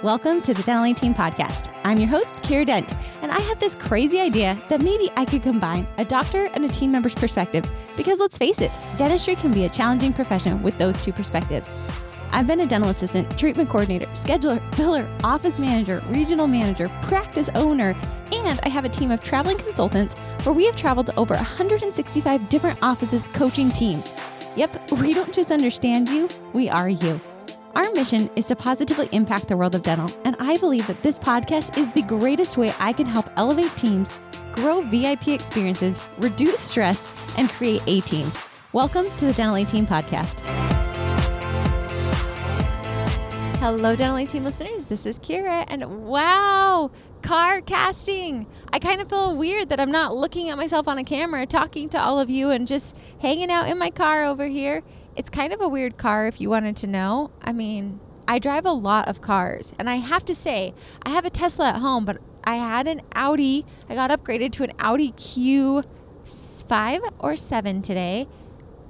Welcome to the Dental Team Podcast. I'm your host, Kiera Dent, and I have this crazy idea that maybe I could combine a doctor and a team member's perspective because let's face it, dentistry can be a challenging profession with those two perspectives. I've been a dental assistant, treatment coordinator, scheduler, biller, office manager, regional manager, practice owner, and I have a team of traveling consultants where we have traveled to over 165 different offices coaching teams. Yep, we don't just understand you, we are you. Our mission is to positively impact the world of dental, and I believe that this podcast is the greatest way I can help elevate teams, grow VIP experiences, reduce stress, and create A-teams. Welcome to the Dental Team Podcast. Hello, Dental Team listeners. This is Kiera, and wow, car casting. I kind of feel weird that I'm not looking at myself on a camera, talking to all of you, and just hanging out in my car over here. It's kind of a weird car if you wanted to know. I mean, I drive a lot of cars, and I have to say, I have a Tesla at home, but I had an Audi. I got upgraded to an Audi Q5 or 7 today,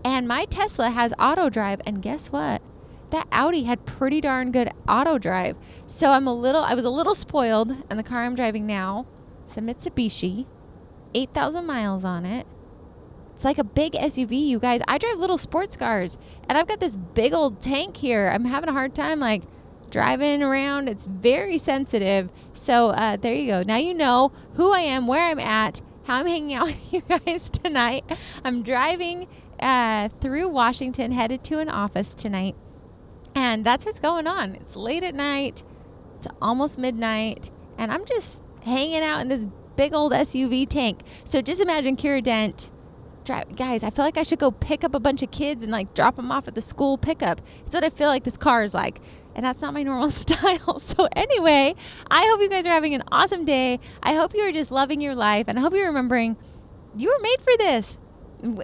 and my Tesla has auto drive, and guess what? That Audi had pretty darn good auto drive. So I was a little spoiled, and the car I'm driving now, it's a Mitsubishi, 8,000 miles on it. It's like a big SUV, you guys. I drive little sports cars, and I've got this big old tank here. I'm having a hard time driving around. It's very sensitive. So there you go. Now you know who I am, where I'm at, how I'm hanging out with you guys tonight. I'm driving through Washington, headed to an office tonight. And that's what's going on. It's late at night. It's almost midnight. And I'm just hanging out in this big old SUV tank. So just imagine Kiera Dent. Guys, I feel like I should go pick up a bunch of kids and drop them off at the school pickup. It's what I feel like this car is like. And that's not my normal style. So anyway, I hope you guys are having an awesome day. I hope you are just loving your life. And I hope you're remembering you were made for this.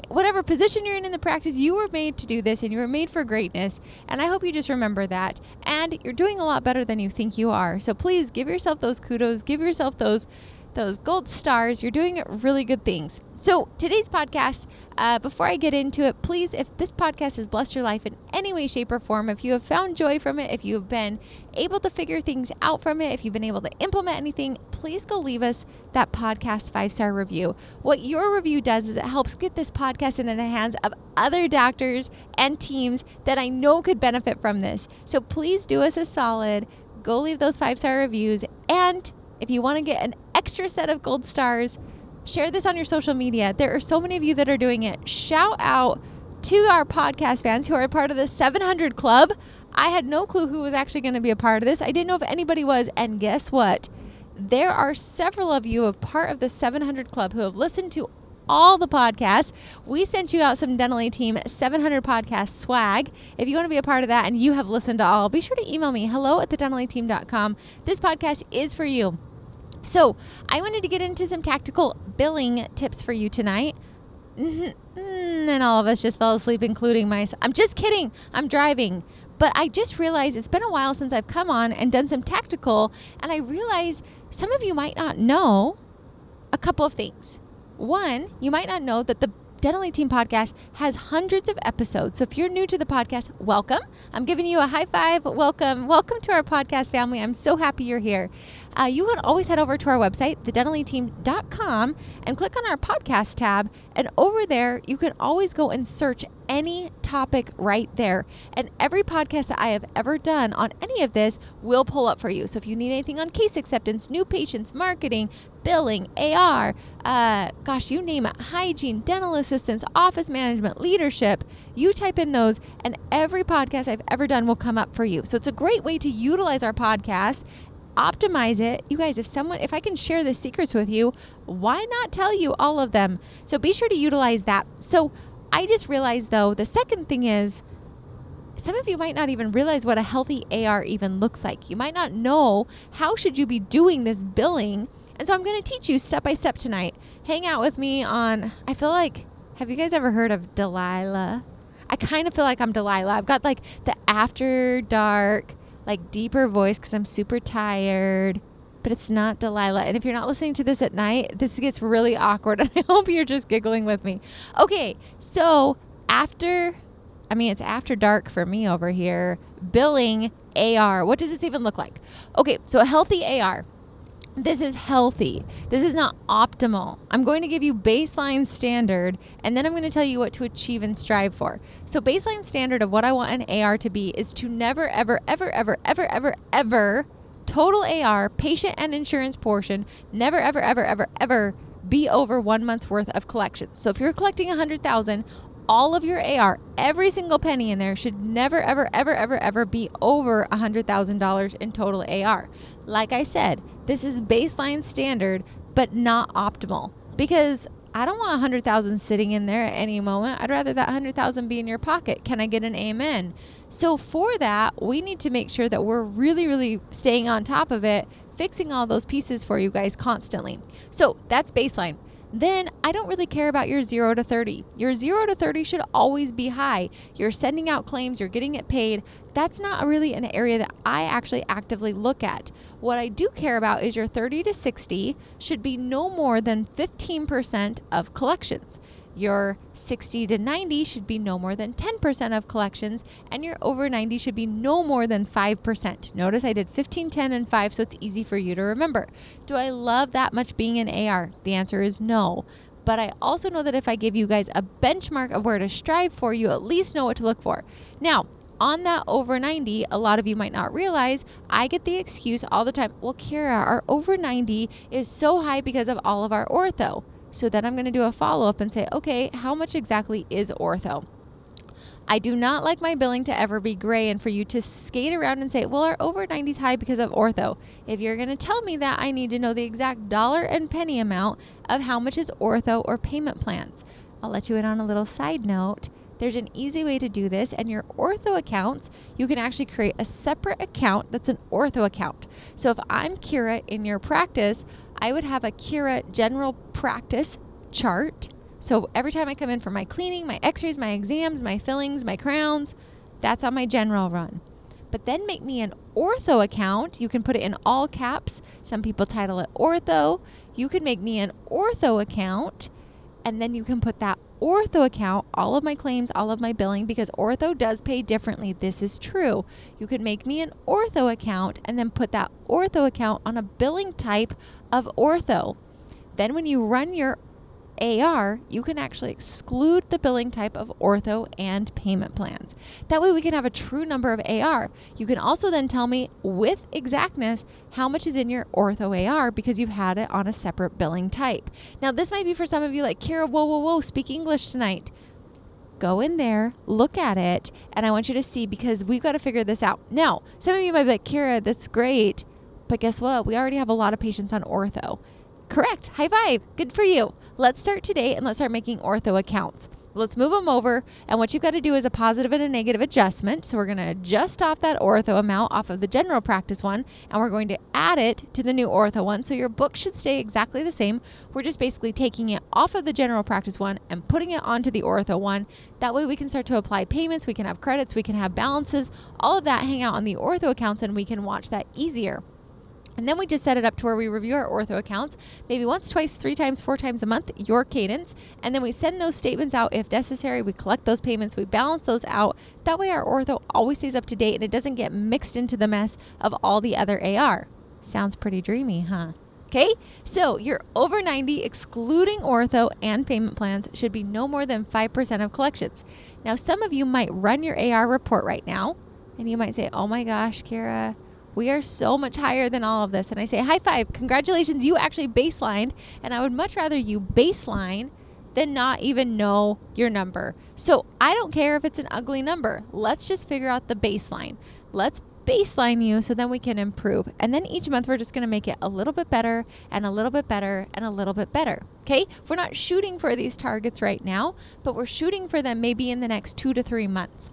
Whatever position you're in the practice, you were made to do this and you were made for greatness. And I hope you just remember that. And you're doing a lot better than you think you are. So please give yourself those kudos, give yourself those gold stars. You're doing really good things. So today's podcast, before I get into it, please, if this podcast has blessed your life in any way, shape, or form, if you have found joy from it, if you have been able to figure things out from it, if you've been able to implement anything, please go leave us that podcast 5-star review. What your review does is it helps get this podcast into the hands of other doctors and teams that I know could benefit from this. So please do us a solid, go leave those 5-star reviews, and if you want to get an extra set of gold stars, share this on your social media. There are so many of you that are doing it. Shout out to our podcast fans who are a part of the 700 Club. I had no clue who was actually going to be a part of this. I didn't know if anybody was. And guess what? There are several of you a part of the 700 Club who have listened to all the podcasts. We sent you out some Dental Team 700 podcast swag. If you want to be a part of that and you have listened to all, be sure to email me, hello@thedentalteam.com. This podcast is for you. So I wanted to get into some tactical billing tips for you tonight. And all of us just fell asleep, including myself. I'm just kidding. I'm driving. But I just realized it's been a while since I've come on and done some tactical. And I realize some of you might not know a couple of things. One, you might not know that the Dental Team Podcast has hundreds of episodes. So if you're new to the podcast, welcome. I'm giving you a high five. Welcome. Welcome to our podcast family. I'm so happy you're here. You would always head over to our website, thedentalteam.com, and click on our podcast tab. And over there, you can always go and search any topic right there. And every podcast that I have ever done on any of this will pull up for you. So if you need anything on case acceptance, new patients, marketing, billing, AR, you name it, hygiene, dental assistance, office management, leadership, you type in those and every podcast I've ever done will come up for you. So it's a great way to utilize our podcast, optimize it. You guys, if I can share the secrets with you, why not tell you all of them? So be sure to utilize that. So I just realized though, the second thing is, some of you might not even realize what a healthy AR even looks like. You might not know how should you be doing this billing. And so I'm going to teach you step by step tonight. Hang out with me on, I feel like, have you guys ever heard of Delilah? I kind of feel like I'm Delilah. I've got the after dark, deeper voice because I'm super tired, but it's not Delilah. And if you're not listening to this at night, this gets really awkward. And I hope you're just giggling with me. Okay, so after I mean, it's after dark for me over here. Billing AR. What does this even look like? Okay, so a healthy AR. This is healthy. This is not optimal. I'm going to give you baseline standard, and then I'm going to tell you what to achieve and strive for. So baseline standard of what I want an AR to be is to never, ever, ever, ever, ever, ever, ever, total AR, patient and insurance portion, never, ever, ever, ever, ever be over 1 month's worth of collections. So if you're collecting 100,000, all of your AR, every single penny in there should never, ever, ever, ever, ever be over $100,000 in total AR. Like I said, this is baseline standard, but not optimal, because I don't want 100,000 sitting in there at any moment. I'd rather that 100,000 be in your pocket. Can I get an amen? So for that, we need to make sure that we're really, really staying on top of it, fixing all those pieces for you guys constantly. So that's baseline. Then I don't really care about your 0 to 30. Your 0 to 30 should always be high. You're sending out claims, you're getting it paid. That's not really an area that I actually actively look at. What I do care about is your 30 to 60 should be no more than 15% of collections. Your 60 to 90 should be no more than 10% of collections, and your over 90 should be no more than 5%. Notice I did 15, 10, and 5, so it's easy for you to remember. Do I love that much being an AR? The answer is no. But I also know that if I give you guys a benchmark of where to strive for, you at least know what to look for. Now, on that over 90, a lot of you might not realize, I get the excuse all the time, well, Kiera, our over 90 is so high because of all of our ortho. So then I'm going to do a follow-up and say, okay, how much exactly is ortho? I do not like my billing to ever be gray and for you to skate around and say, well, our over 90 is high because of ortho. If you're going to tell me that, I need to know the exact dollar and penny amount of how much is ortho or payment plans. I'll let you in on a little side note. There's an easy way to do this, and your ortho accounts, you can actually create a separate account that's an ortho account. So if I'm Kiera in your practice, I would have a Kiera general practice chart. So every time I come in for my cleaning, my x-rays, my exams, my fillings, my crowns, that's on my general run. But then make me an ortho account. You can put it in all caps. Some people title it ortho. You can make me an ortho account, and then you can put that ortho account, all of my claims, all of my billing, because ortho does pay differently. This is true. You could make me an ortho account and then put that ortho account on a billing type of ortho. Then when you run your AR, you can actually exclude the billing type of ortho and payment plans. That way we can have a true number of AR. You can also then tell me with exactness how much is in your ortho AR because you've had it on a separate billing type. Now this might be for some of you like, Kiera, whoa, speak English tonight. Go in there, look at it, and I want you to see, because we've got to figure this out. Now, some of you might be like, Kiera, that's great, but guess what? We already have a lot of patients on ortho. Correct. High five. Good for you. Let's start today and let's start making ortho accounts. Let's move them over. And what you've got to do is a positive and a negative adjustment. So we're going to adjust off that ortho amount off of the general practice one, and we're going to add it to the new ortho one. So your book should stay exactly the same. We're just basically taking it off of the general practice one and putting it onto the ortho one. That way we can start to apply payments. We can have credits. We can have balances. All of that hang out on the ortho accounts, and we can watch that easier. And then we just set it up to where we review our ortho accounts, maybe once, twice, 3 times, 4 times a month, your cadence. And then we send those statements out if necessary. We collect those payments. We balance those out. That way our ortho always stays up to date and it doesn't get mixed into the mess of all the other AR. Sounds pretty dreamy, huh? Okay, so your over 90, excluding ortho and payment plans, should be no more than 5% of collections. Now, some of you might run your AR report right now, and you might say, oh my gosh, Kiera, we are so much higher than all of this. And I say, high five, congratulations, you actually baselined. And I would much rather you baseline than not even know your number. So I don't care if it's an ugly number. Let's just figure out the baseline. Let's baseline you so then we can improve. And then each month we're just going to make it a little bit better and a little bit better and a little bit better. Okay? We're not shooting for these targets right now, but we're shooting for them maybe in the next 2 to 3 months.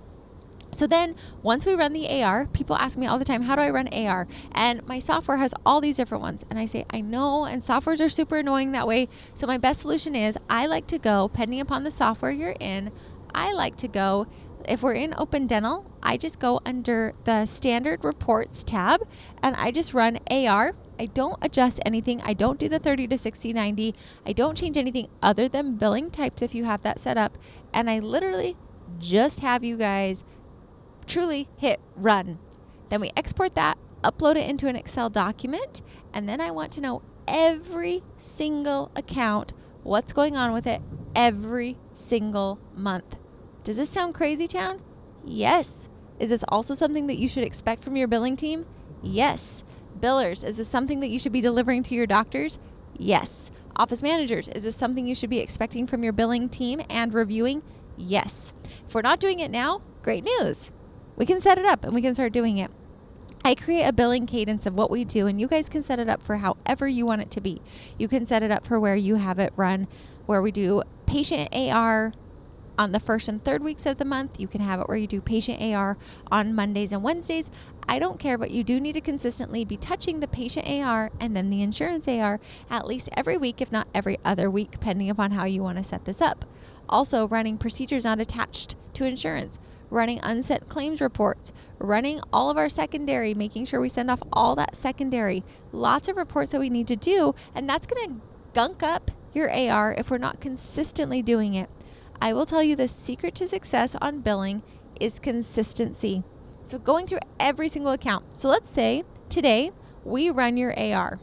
So then once we run the AR, people ask me all the time, how do I run AR? And my software has all these different ones. And I say, I know, and softwares are super annoying that way. So my best solution is I like to go, depending upon the software you're in, I like to go, if we're in Open Dental, I just go under the Standard Reports tab and I just run AR. I don't adjust anything. I don't do the 30 to 60, 90. I don't change anything other than billing types if you have that set up. And I literally just have you guys truly hit run. Then we export that, upload it into an Excel document, and then I want to know every single account, what's going on with it every single month. Does this sound crazy town? Yes. Is this also something that you should expect from your billing team? Yes. Billers, is this something that you should be delivering to your doctors? Yes. Office managers, is this something you should be expecting from your billing team and reviewing? Yes. If we're not doing it now, great news. We can set it up and we can start doing it. I create a billing cadence of what we do, and you guys can set it up for however you want it to be. You can set it up for where you have it run, where we do patient AR on the first and third weeks of the month. You can have it where you do patient AR on Mondays and Wednesdays. I don't care, but you do need to consistently be touching the patient AR and then the insurance AR at least every week, if not every other week, depending upon how you want to set this up. Also, running procedures not attached to insurance, running unsent claims reports, running all of our secondary, making sure we send off all that secondary. Lots of reports that we need to do, and that's going to gunk up your AR if we're not consistently doing it. I will tell you the secret to success on billing is consistency. So going through every single account. So let's say today we run your AR.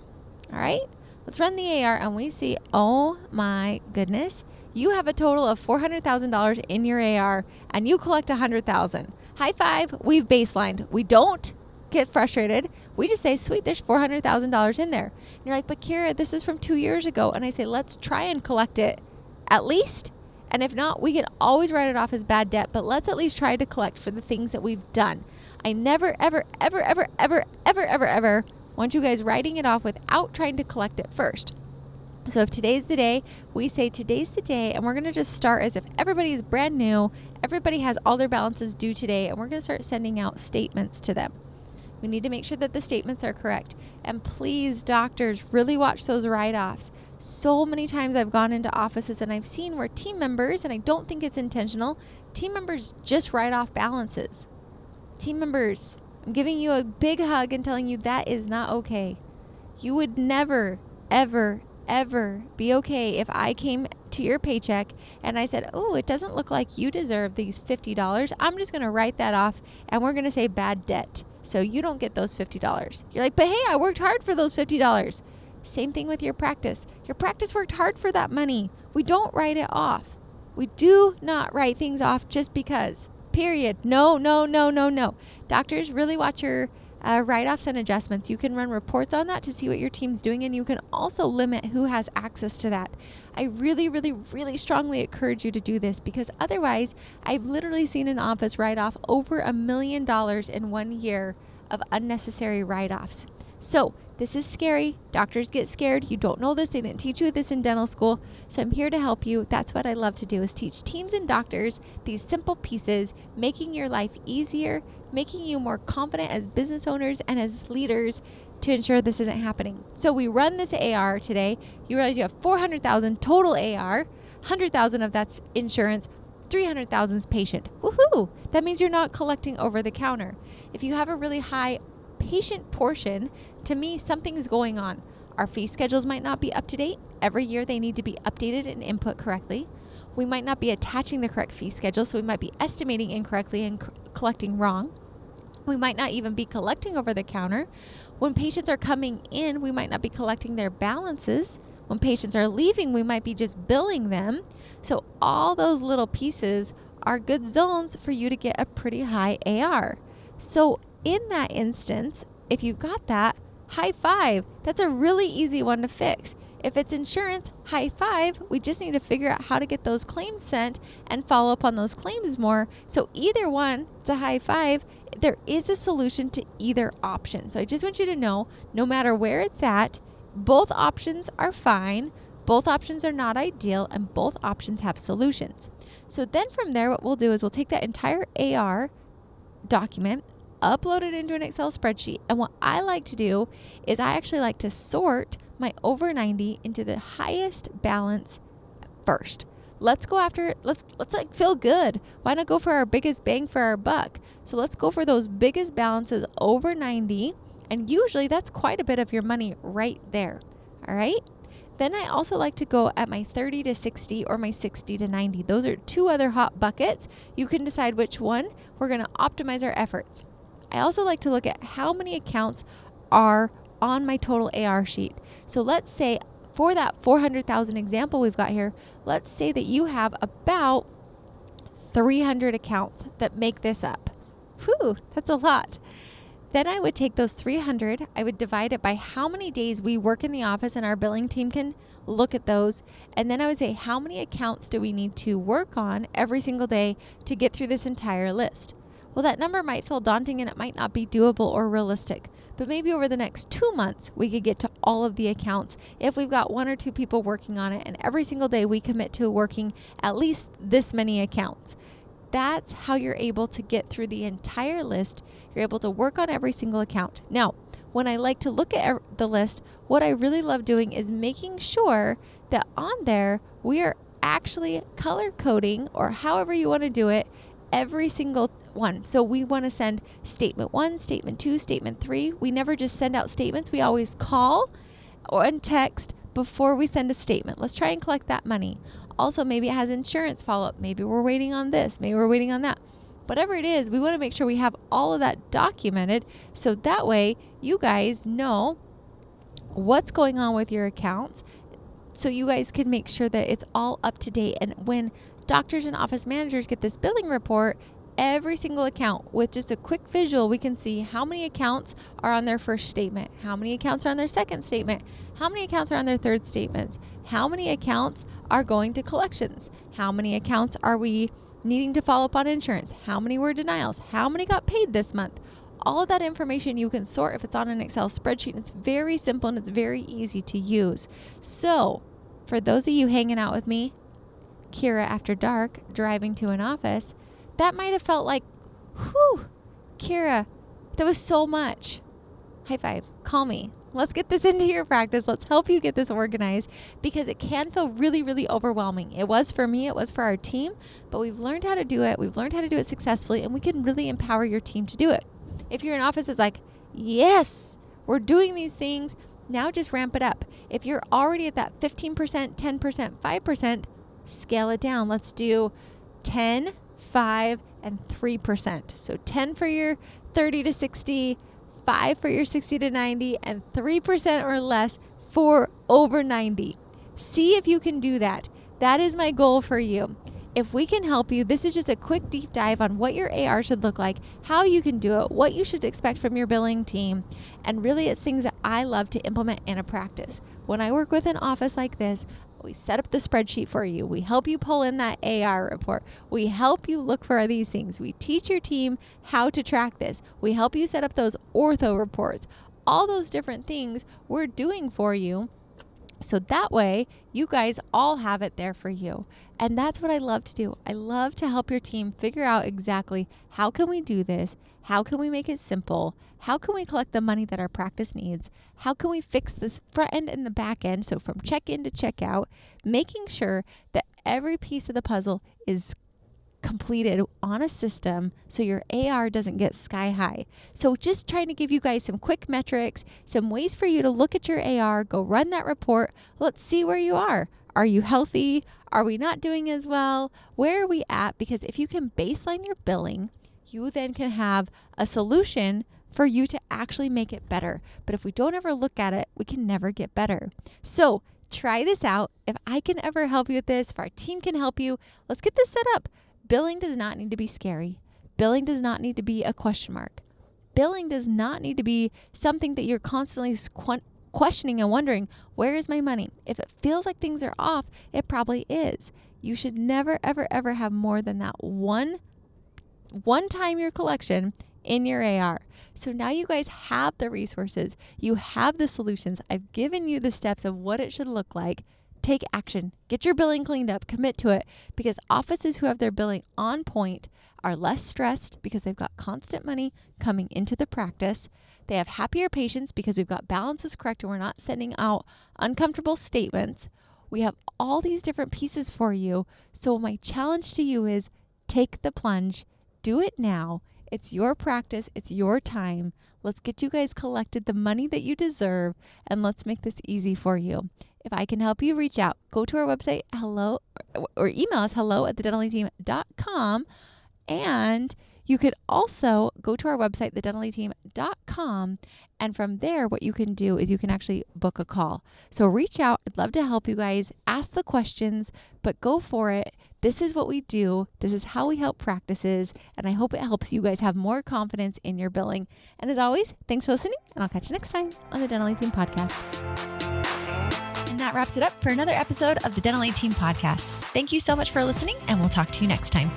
All right, let's run the AR and we see, oh my goodness, you have a total of $400,000 in your AR and you collect $100,000. High five, we've baselined. We don't get frustrated. We just say, sweet, there's $400,000 in there. And you're like, but Kiera, this is from 2 years ago. And I say, let's try and collect it at least. And if not, we can always write it off as bad debt, but let's at least try to collect for the things that we've done. I never, ever, ever, ever, ever, ever, ever, ever want you guys writing it off without trying to collect it first. So if today's the day, we say today's the day, and we're going to just start as if everybody is brand new. Everybody has all their balances due today, and we're going to start sending out statements to them. We need to make sure that the statements are correct. And please, doctors, really watch those write-offs. So many times I've gone into offices and I've seen where team members, and I don't think it's intentional, team members just write off balances. Team members, I'm giving you a big hug and telling you that is not okay. You would never, ever, ever be okay if I came to your paycheck and I said, oh, it doesn't look like you deserve these $50. I'm just going to write that off and we're going to say bad debt. So you don't get those $50. You're like, but hey, I worked hard for those $50. Same thing with your practice. Your practice worked hard for that money. We don't write it off. We do not write things off just because. Period. No, no, no, no, no. Doctors, really watch your write-offs and adjustments. You can run reports on that to see what your team's doing, and you can also limit who has access to that. I really, really, really strongly encourage you to do this, because otherwise, I've literally seen an office write off over $1 million in 1 year of unnecessary write-offs. So this is scary. Doctors get scared. You don't know this. They didn't teach you this in dental school. So I'm here to help you. That's what I love to do, is teach teams and doctors these simple pieces, making your life easier, making you more confident as business owners and as leaders to ensure this isn't happening. So we run this AR today. You realize you have $400,000 total AR, $100,000 of that's insurance, $300,000 is patient. Woohoo! That means you're not collecting over the counter. If you have a really high patient portion, to me, something's going on. Our fee schedules might not be up to date. Every year they need to be updated and input correctly. We might not be attaching the correct fee schedule, so we might be estimating incorrectly and collecting wrong. We might not even be collecting over the counter. When patients are coming in, we might not be collecting their balances. When patients are leaving, we might be just billing them. So all those little pieces are good zones for you to get a pretty high AR. So in that instance, if you got that, high five. That's a really easy one to fix. If it's insurance, high five. We just need to figure out how to get those claims sent and follow up on those claims more. So either one, it's a high five. There is a solution to either option. So I just want you to know, no matter where it's at, both options are fine. Both options are not ideal, and both options have solutions. So then from there, what we'll do is we'll take that entire AR document, upload it into an Excel spreadsheet. And what I like to do is I actually like to sort my over 90 into the highest balance first. Let's go after it. Let's like feel good. Why not go for our biggest bang for our buck? So let's go for those biggest balances over 90. And usually that's quite a bit of your money right there. All right. Then I also like to go at my 30 to 60 or my 60 to 90. Those are two other hot buckets. You can decide which one. We're going to optimize our efforts. I also like to look at how many accounts are on my total AR sheet. So let's say for that 400,000 example we've got here, let's say that you have about 300 accounts that make this up. Whew, that's a lot. Then I would take those 300, I would divide it by how many days we work in the office and our billing team can look at those. And then I would say, how many accounts do we need to work on every single day to get through this entire list? Well, that number might feel daunting and it might not be doable or realistic, but maybe over the next 2 months, we could get to all of the accounts if we've got 1 or 2 people working on it. And every single day we commit to working at least this many accounts. That's how you're able to get through the entire list. You're able to work on every single account. Now, when I like to look at the list, what I really love doing is making sure that on there we are actually color coding, or however you want to do it, every single one. So we want to send statement 1, statement 2, statement 3. We never just send out statements. We always call or text before we send a statement. Let's try and collect that money. Also, maybe it has insurance follow-up. Maybe we're waiting on this. Maybe we're waiting on that. Whatever it is, we want to make sure we have all of that documented, so that way you guys know what's going on with your accounts, so you guys can make sure that it's all up to date. And when doctors and office managers get this billing report, every single account, with just a quick visual, we can see how many accounts are on their first statement, how many accounts are on their second statement, how many accounts are on their third statements, how many accounts are going to collections, how many accounts are we needing to follow up on insurance, how many were denials, how many got paid this month. All of that information you can sort if it's on an Excel spreadsheet. It's very simple and it's very easy to use. So for those of you hanging out with me, Kiera after dark, driving to an office, that might have felt like, whew, Kiera, that was so much. High five, call me. Let's get this into your practice. Let's help you get this organized, because it can feel really, really overwhelming. It was for me, it was for our team, but we've learned how to do it. We've learned how to do it successfully, and we can really empower your team to do it. If you're in office that's like, yes, we're doing these things, now just ramp it up. If you're already at that 15%, 10%, 5%, scale it down. Let's do 10, 5, and 3%. So 10 for your 30 to 60, 5 for your 60 to 90, and 3% or less for over 90. See if you can do that. That is my goal for you. If we can help you, this is just a quick deep dive on what your AR should look like, how you can do it, what you should expect from your billing team. And really, it's things that I love to implement in a practice. When I work with an office like this, we set up the spreadsheet for you. We help you pull in that AR report. We help you look for these things. We teach your team how to track this. We help you set up those ortho reports. All those different things we're doing for you, so that way you guys all have it there for you. And that's what I love to do. I love to help your team figure out exactly how can we do this? How can we make it simple? How can we collect the money that our practice needs? How can we fix this front end and the back end? So from check-in to check-out, making sure that every piece of the puzzle is completed on a system so your AR doesn't get sky high. So just trying to give you guys some quick metrics, some ways for you to look at your AR, go run that report. Let's see where you are. Are you healthy? Are we not doing as well? Where are we at? Because if you can baseline your billing, you then can have a solution for you to actually make it better. But if we don't ever look at it, we can never get better. So try this out. If I can ever help you with this, if our team can help you, let's get this set up. Billing does not need to be scary. Billing does not need to be a question mark. Billing does not need to be something that you're constantly questioning and wondering, where is my money? If it feels like things are off, it probably is. You should never, ever, ever have more than that one time your collection in your AR. So now you guys have the resources. You have the solutions. I've given you the steps of what it should look like. Take action. Get your billing cleaned up. Commit to it, because offices who have their billing on point are less stressed because they've got constant money coming into the practice. They have happier patients because we've got balances correct and we're not sending out uncomfortable statements. We have all these different pieces for you. So my challenge to you is take the plunge. Do it now. It's your practice. It's your time. Let's get you guys collected the money that you deserve, and let's make this easy for you. if I can help you, reach out. Go to our website, or email us hello@thedentaleteam.com. And you could also go to our website, thedentaleteam.com. And from there, what you can do is you can actually book a call. So reach out. I'd love to help you guys. Ask the questions, but go for it. This is what we do. This is how we help practices. And I hope it helps you guys have more confidence in your billing. And as always, thanks for listening. And I'll catch you next time on the Dental Team Podcast. And that wraps it up for another episode of the Dental Team Podcast. Thank you so much for listening, and we'll talk to you next time.